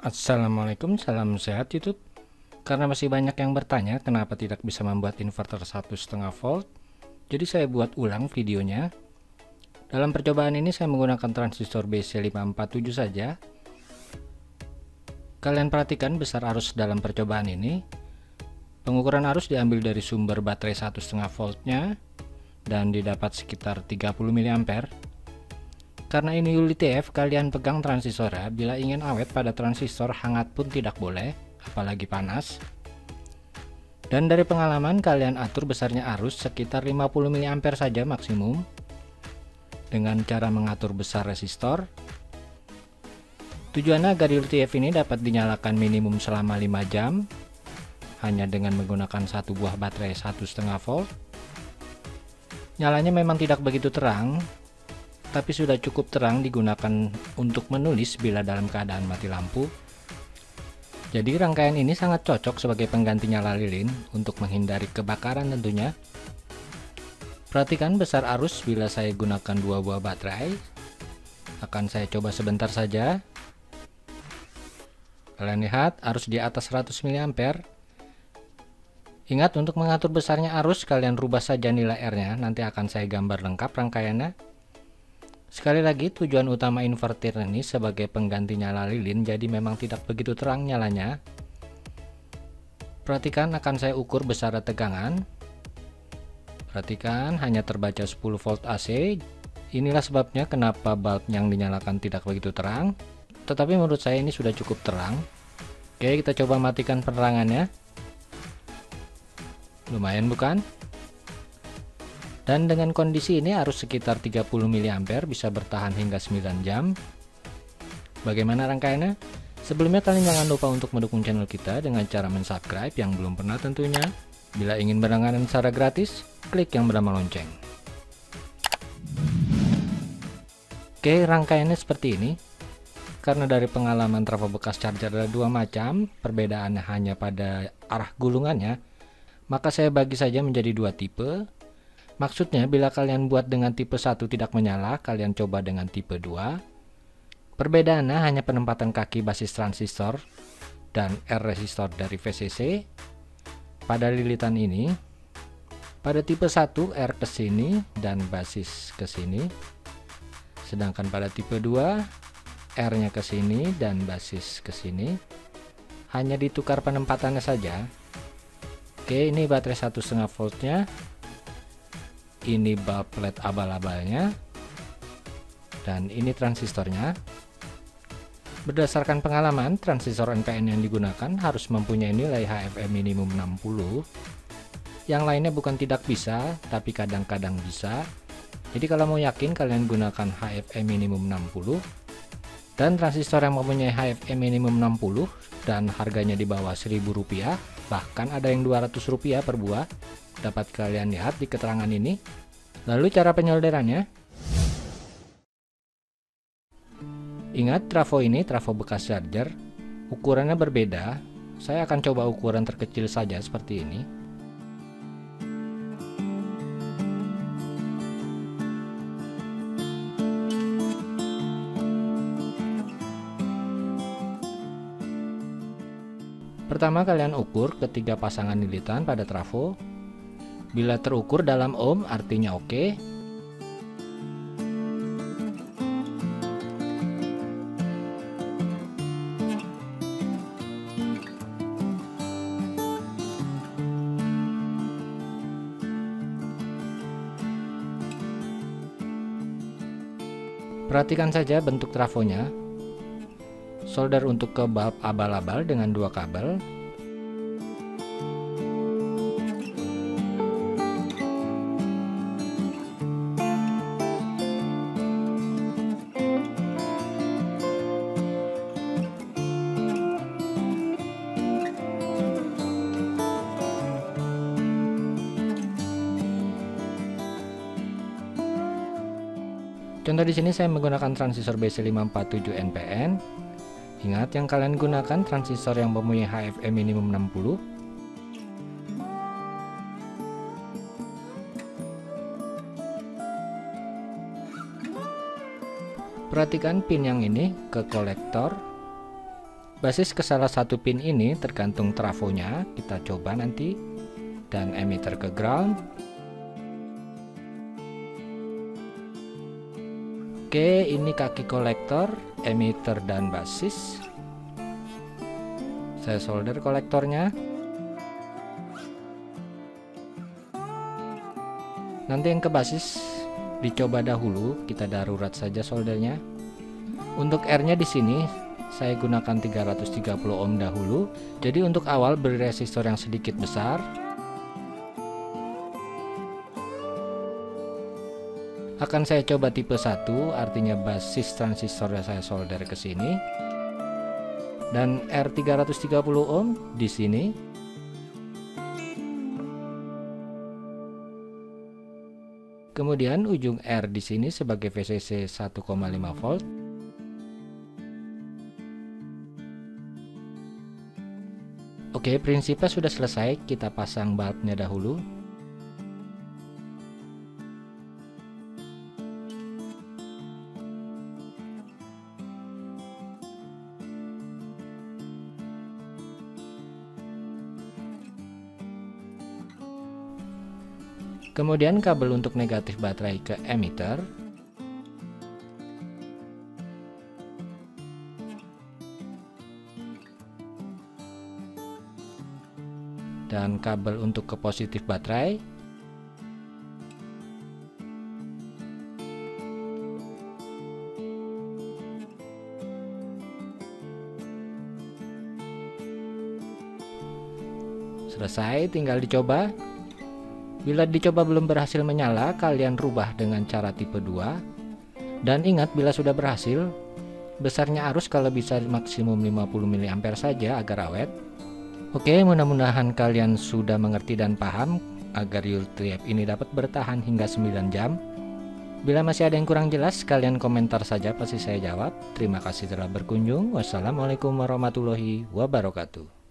Assalamualaikum, salam sehat YouTube. Karena masih banyak yang bertanya kenapa tidak bisa membuat inverter 1,5 volt, jadi saya buat ulang videonya. Dalam percobaan ini saya menggunakan transistor BC547 saja. Kalian perhatikan besar arus dalam percobaan ini. Pengukuran arus diambil dari sumber baterai 1,5 voltnya dan didapat sekitar 30 mA. Karena ini ULTF, kalian pegang transistornya. Bila ingin awet pada transistor, hangat pun tidak boleh, apalagi panas. Dan dari pengalaman, kalian atur besarnya arus sekitar 50 mA saja maksimum. Dengan cara mengatur besar resistor. Tujuannya agar ULTF ini dapat dinyalakan minimum selama 5 jam, hanya dengan menggunakan satu buah baterai 1,5 volt. Nyalanya memang tidak begitu terang, tapi sudah cukup terang digunakan untuk menulis bila dalam keadaan mati lampu. Jadi rangkaian ini sangat cocok sebagai pengganti nyala lilin untuk menghindari kebakaran tentunya. Perhatikan besar arus bila saya gunakan dua buah baterai. Akan saya coba sebentar saja. Kalian lihat arus di atas 100 mA. Ingat, untuk mengatur besarnya arus kalian rubah saja nilai R-nya, nanti akan saya gambar lengkap rangkaiannya. Sekali lagi, tujuan utama inverter ini sebagai pengganti nyala lilin, jadi memang tidak begitu terang nyalanya. Perhatikan, akan saya ukur besar tegangan. Perhatikan, hanya terbaca 10 volt AC. Inilah sebabnya kenapa bulb yang dinyalakan tidak begitu terang. Tetapi menurut saya ini sudah cukup terang. Oke, kita coba matikan penerangannya. Lumayan bukan? Dan dengan kondisi ini arus sekitar 30 mA bisa bertahan hingga 9 jam. Bagaimana rangkaiannya? Sebelumnya kalian jangan lupa untuk mendukung channel kita dengan cara mensubscribe yang belum pernah tentunya. Bila ingin berlangganan secara gratis, klik yang bernama lonceng. Oke, rangkaiannya seperti ini. Karena dari pengalaman trafo bekas charger ada dua macam, perbedaannya hanya pada arah gulungannya, maka saya bagi saja menjadi dua tipe. Maksudnya bila kalian buat dengan tipe 1 tidak menyala, kalian coba dengan tipe 2. Perbedaannya hanya penempatan kaki basis transistor dan R resistor dari VCC pada lilitan ini. Pada tipe 1 R ke sini dan basis ke sini. Sedangkan pada tipe 2 R-nya ke sini dan basis ke sini. Hanya ditukar penempatannya saja. Oke, ini baterai 1,5 voltnya. Ini bulb LED abal-abalnya. Dan ini transistornya. Berdasarkan pengalaman, transistor NPN yang digunakan harus mempunyai nilai HFE minimum 60. Yang lainnya bukan tidak bisa, tapi kadang-kadang bisa. Jadi kalau mau yakin, kalian gunakan HFE minimum 60. Dan transistor yang mempunyai HFE minimum 60 dan harganya di bawah Rp1.000, bahkan ada yang Rp200 per buah, dapat kalian lihat di keterangan ini. Lalu cara penyolderannya. Ingat, trafo ini trafo bekas charger, ukurannya berbeda. Saya akan coba ukuran terkecil saja seperti ini. Pertama, kalian ukur ketiga pasangan lilitan pada trafo. Bila terukur dalam ohm artinya oke. Perhatikan saja bentuk trafonya. Solder untuk ke bulb abal-abal dengan dua kabel. Contoh di sini saya menggunakan transistor BC547 NPN. Ingat, yang kalian gunakan transistor yang mempunyai HFE minimum 60. Perhatikan pin yang ini ke kolektor. Basis ke salah satu pin ini tergantung trafonya, kita coba nanti, dan emitter ke ground. Oke, ini kaki kolektor, emitter dan basis. Saya solder kolektornya. Nanti yang ke basis dicoba dahulu, kita darurat saja soldernya. Untuk R-nya di sini saya gunakan 330 ohm dahulu. Jadi untuk awal beri resistor yang sedikit besar. Akan saya coba tipe 1, artinya basis transistor saya solder ke sini. Dan R 330 ohm di sini. Kemudian ujung R di sini sebagai VCC 1,5 volt. Oke, prinsipnya sudah selesai, kita pasang bulbnya dahulu. Kemudian kabel untuk negatif baterai ke emitter. Dan kabel untuk ke positif baterai. Selesai, tinggal dicoba. Bila dicoba belum berhasil menyala, kalian rubah dengan cara tipe 2. Dan ingat, bila sudah berhasil, besarnya arus kalau bisa maksimum 50 mA saja agar awet. Oke, mudah-mudahan kalian sudah mengerti dan paham agar ULTF ini dapat bertahan hingga 9 jam. Bila masih ada yang kurang jelas, kalian komentar saja, pasti saya jawab. Terima kasih telah berkunjung. Wassalamualaikum warahmatullahi wabarakatuh.